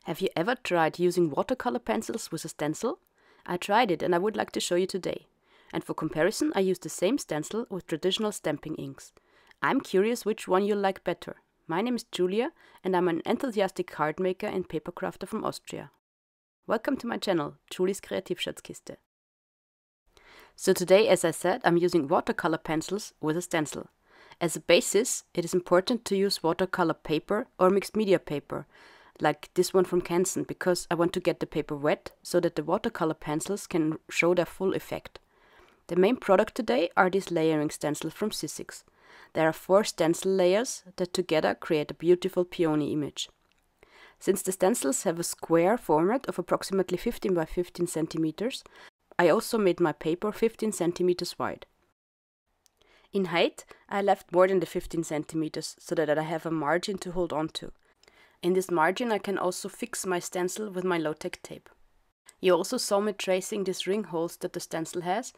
Have you ever tried using watercolor pencils with a stencil? I tried it and I would like to show you today. And for comparison, I used the same stencil with traditional stamping inks. I'm curious which one you'll like better. My name is Julia and I'm an enthusiastic card maker and paper crafter from Austria. Welcome to my channel, Julie's Kreativschatzkiste. So today, as I said, I'm using watercolor pencils with a stencil. As a basis, it is important to use watercolor paper or mixed media paper, like this one from Canson, because I want to get the paper wet so that the watercolor pencils can show their full effect. The main product today are these layering stencils from Sizzix. There are 4 stencil layers that together create a beautiful peony image. Since the stencils have a square format of approximately 15 by 15 centimeters, I also made my paper 15 centimeters wide. In height, I left more than the 15 centimeters so that I have a margin to hold on to. In this margin I can also fix my stencil with my low-tech tape. You also saw me tracing these ring holes that the stencil has.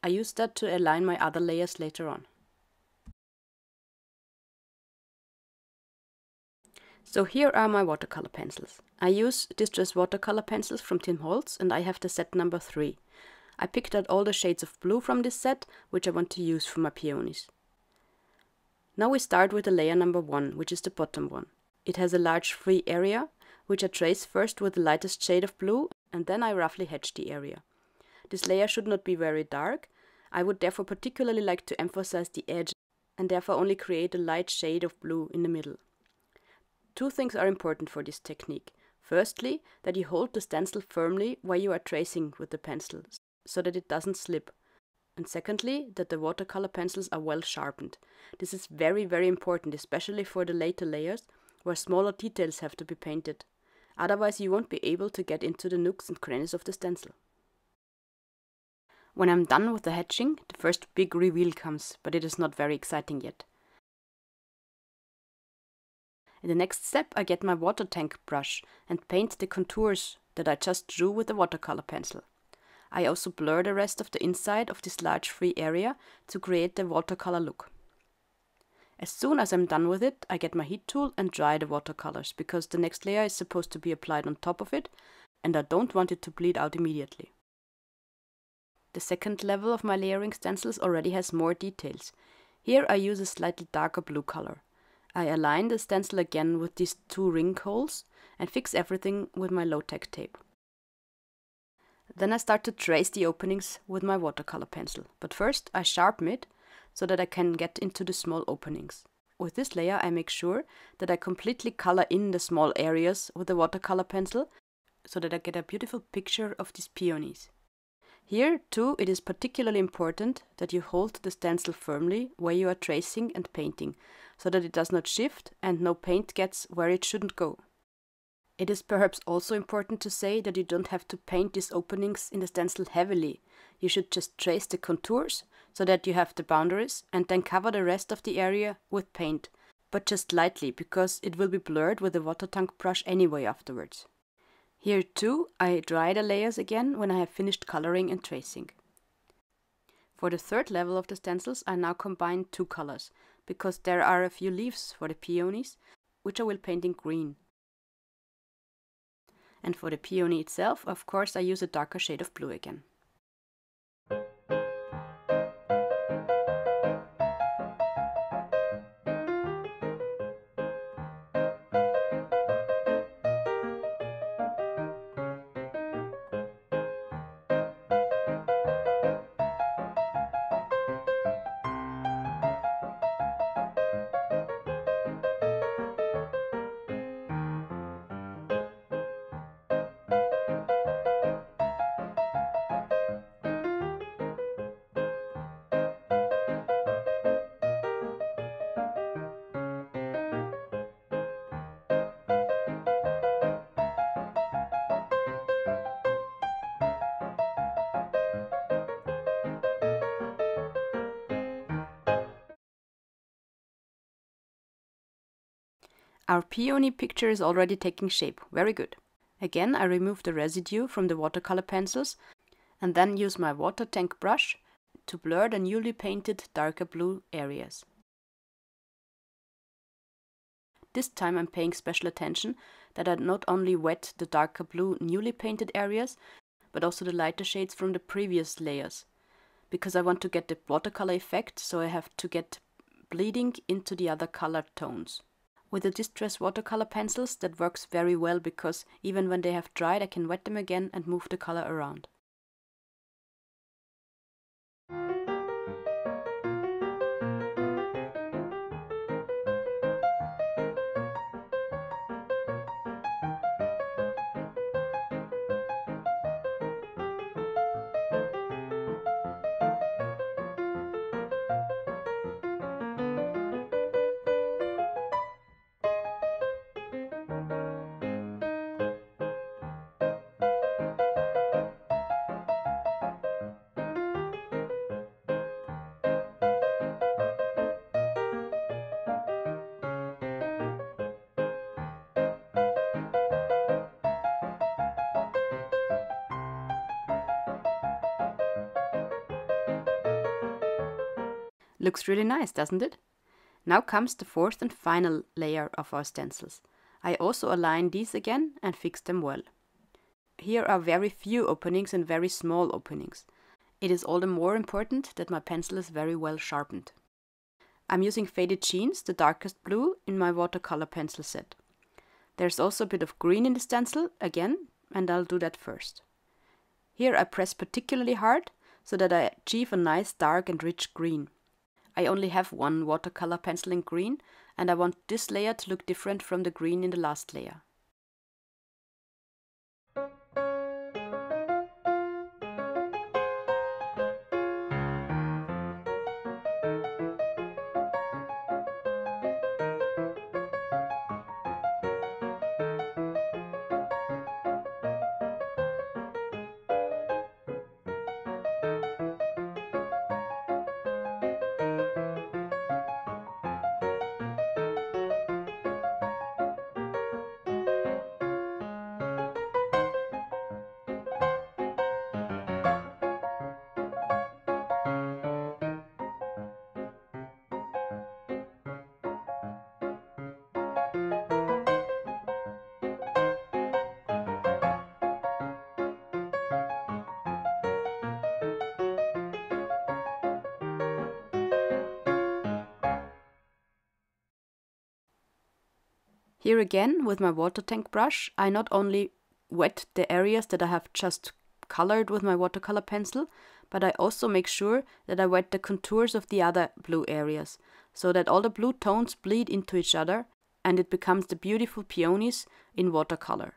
I used that to align my other layers later on. So here are my watercolor pencils. I use Distress Watercolor Pencils from Holtz and I have the set number 3. I picked out all the shades of blue from this set, which I want to use for my peonies. Now we start with the layer number 1, which is the bottom one. It has a large free area, which I trace first with the lightest shade of blue, and then I roughly hatch the area. This layer should not be very dark. I would therefore particularly like to emphasize the edge, and therefore only create a light shade of blue in the middle. 2 things are important for this technique. Firstly, that you hold the stencil firmly while you are tracing with the pencil, so that it doesn't slip. And secondly, that the watercolor pencils are well sharpened. This is very, very important, especially for the later layers, where smaller details have to be painted. Otherwise you won't be able to get into the nooks and crannies of the stencil. When I'm done with the hatching, the first big reveal comes, but it is not very exciting yet. In the next step I get my water tank brush and paint the contours that I just drew with the watercolor pencil. I also blur the rest of the inside of this large free area to create the watercolor look. As soon as I'm done with it, I get my heat tool and dry the watercolors, because the next layer is supposed to be applied on top of it, and I don't want it to bleed out immediately. The second level of my layering stencils already has more details. Here I use a slightly darker blue color. I align the stencil again with these 2 ring holes and fix everything with my low-tech tape. Then I start to trace the openings with my watercolor pencil, but first I sharpen it so that I can get into the small openings. With this layer I make sure that I completely color in the small areas with the watercolor pencil so that I get a beautiful picture of these peonies. Here too it is particularly important that you hold the stencil firmly where you are tracing and painting so that it does not shift and no paint gets where it shouldn't go. It is perhaps also important to say that you don't have to paint these openings in the stencil heavily. You should just trace the contours so that you have the boundaries and then cover the rest of the area with paint, but just lightly because it will be blurred with the water tank brush anyway afterwards. Here too I dry the layers again when I have finished coloring and tracing. For the third level of the stencils I now combine 2 colors, because there are a few leaves for the peonies, which I will paint in green. And for the peony itself, of course, I use a darker shade of blue again. Our peony picture is already taking shape, very good. Again I remove the residue from the watercolor pencils and then use my water tank brush to blur the newly painted darker blue areas. This time I'm paying special attention that I not only wet the darker blue newly painted areas, but also the lighter shades from the previous layers. Because I want to get the watercolor effect, so I have to get bleeding into the other color tones. With the Distress Watercolor Pencils that works very well because even when they have dried I can wet them again and move the color around. Looks really nice, doesn't it? Now comes the fourth and final layer of our stencils. I also align these again and fix them well. Here are very few openings and very small openings. It is all the more important that my pencil is very well sharpened. I'm using Faded Jeans, the darkest blue, in my watercolor pencil set. There's also a bit of green in the stencil, again, and I'll do that first. Here I press particularly hard, so that I achieve a nice dark and rich green. I only have one watercolor pencil in green, and I want this layer to look different from the green in the last layer. Here again, with my water tank brush, I not only wet the areas that I have just colored with my watercolor pencil, but I also make sure that I wet the contours of the other blue areas, so that all the blue tones bleed into each other and it becomes the beautiful peonies in watercolor.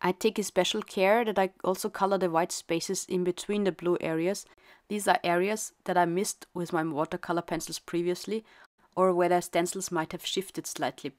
I take a special care that I also color the white spaces in between the blue areas. These are areas that I missed with my watercolor pencils previously, or where the stencils might have shifted slightly.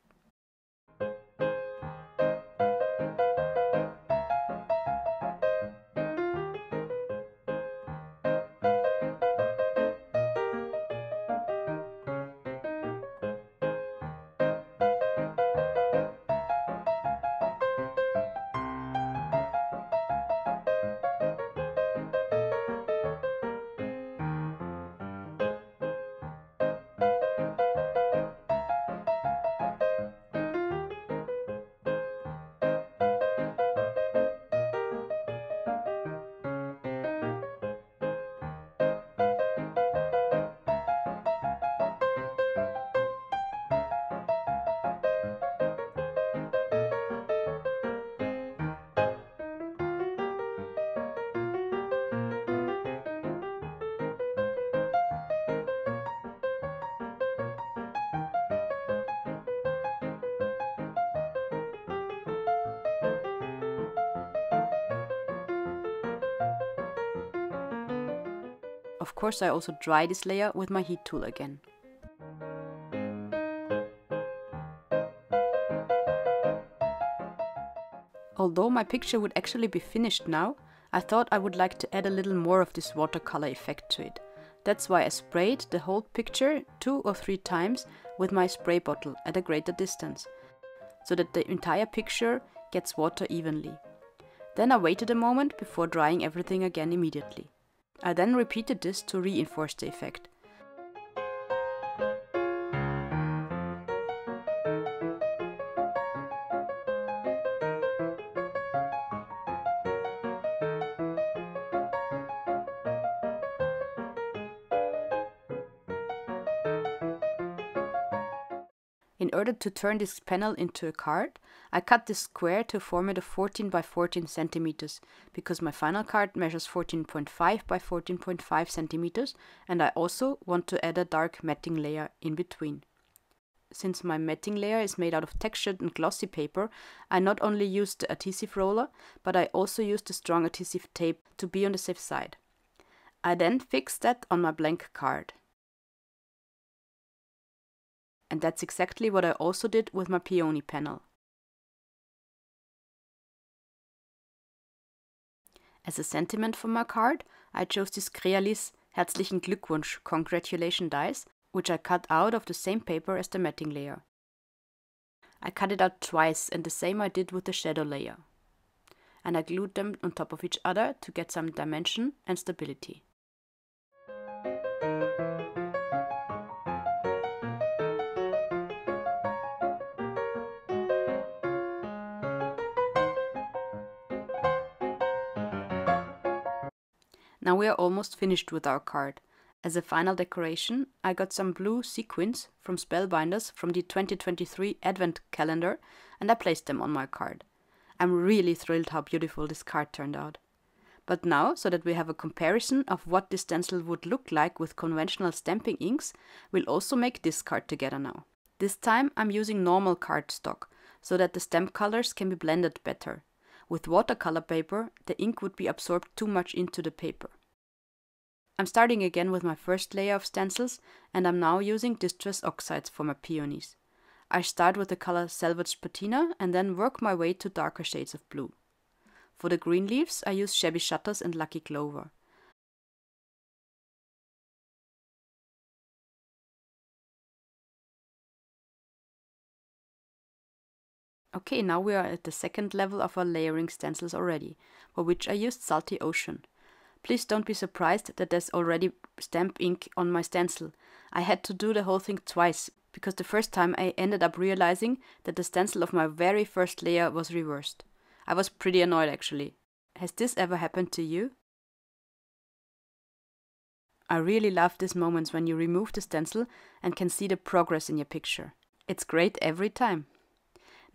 Of course, I also dry this layer with my heat tool again. Although my picture would actually be finished now, I thought I would like to add a little more of this watercolor effect to it. That's why I sprayed the whole picture 2 or 3 times with my spray bottle at a greater distance, so that the entire picture gets water evenly. Then I waited a moment before drying everything again immediately. I then repeated this to reinforce the effect. In order to turn this panel into a card, I cut this square to a format of 14 by 14 centimeters, because my final card measures 14.5 by 14.5 centimeters, and I also want to add a dark matting layer in between. Since my matting layer is made out of textured and glossy paper, I not only used the adhesive roller, but I also used the strong adhesive tape to be on the safe side. I then fixed that on my blank card. And that's exactly what I also did with my Peony panel. As a sentiment for my card, I chose this Crealies Herzlichen Glückwunsch congratulation dies, which I cut out of the same paper as the matting layer. I cut it out twice, and the same I did with the shadow layer. And I glued them on top of each other to get some dimension and stability. Now we are almost finished with our card. As a final decoration, I got some blue sequins from Spellbinders from the 2023 Advent calendar, and I placed them on my card. I'm really thrilled how beautiful this card turned out. But now, so that we have a comparison of what this stencil would look like with conventional stamping inks, we'll also make this card together now. This time I'm using normal cardstock, so that the stamp colors can be blended better. With watercolor paper, the ink would be absorbed too much into the paper. I'm starting again with my first layer of stencils, and I'm now using Distress Oxides for my Peonies. I start with the color Salvaged Patina and then work my way to darker shades of blue. For the green leaves, I use Shabby Shutters and Lucky Clover. Okay, now we are at the second level of our layering stencils already, for which I used Salty Ocean. Please don't be surprised that there's already stamp ink on my stencil. I had to do the whole thing twice, because the first time I ended up realizing that the stencil of my very first layer was reversed. I was pretty annoyed actually. Has this ever happened to you? I really love these moments when you remove the stencil and can see the progress in your picture. It's great every time.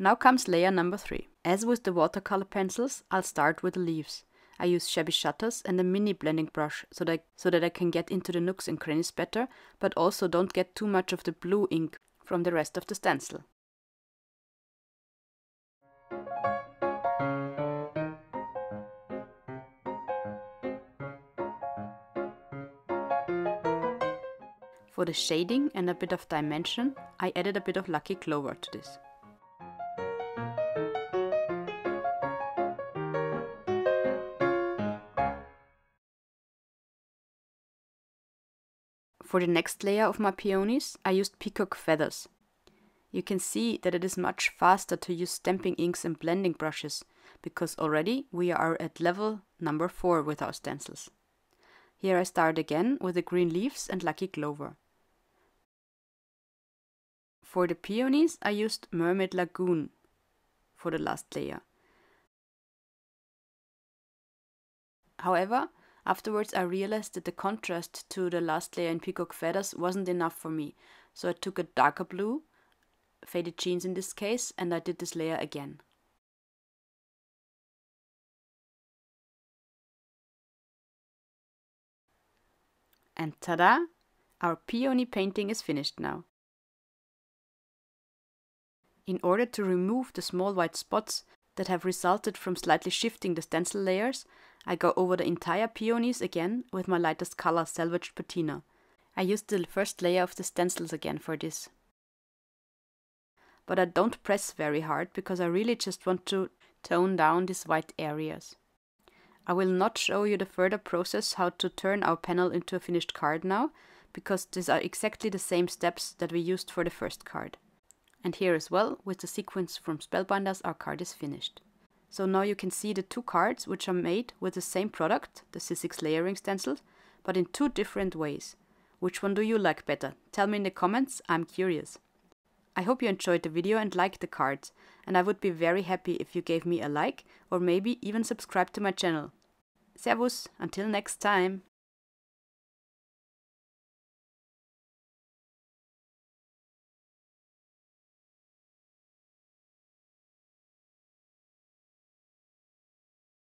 Now comes layer number 3. As with the watercolor pencils, I'll start with the leaves. I use Shabby Shutters and a mini blending brush so that I can get into the nooks and crannies better, but also don't get too much of the blue ink from the rest of the stencil. For the shading and a bit of dimension, I added a bit of Lucky Clover to this. For the next layer of my Peonies, I used Peacock feathers. You can see that it is much faster to use stamping inks and blending brushes, because already we are at level number 4 with our stencils. Here I start again with the green leaves and Lucky Clover. For the Peonies, I used Mermaid Lagoon for the last layer. However, afterwards I realized that the contrast to the last layer in Peacock feathers wasn't enough for me, so I took a darker blue, faded jeans in this case, and I did this layer again. And tada! Our peony painting is finished now. In order to remove the small white spots that have resulted from slightly shifting the stencil layers, I go over the entire Peonies again with my lightest color, Salvaged Patina. I used the first layer of the stencils again for this. But I don't press very hard because I really just want to tone down these white areas. I will not show you the further process how to turn our panel into a finished card now, because these are exactly the same steps that we used for the first card. And here as well, with the sequence from Spellbinders, our card is finished. So now you can see the two cards which are made with the same product, the Sizzix layering stencils, but in two different ways. Which one do you like better? Tell me in the comments, I'm curious. I hope you enjoyed the video and liked the cards, and I would be very happy if you gave me a like or maybe even subscribe to my channel. Servus, until next time!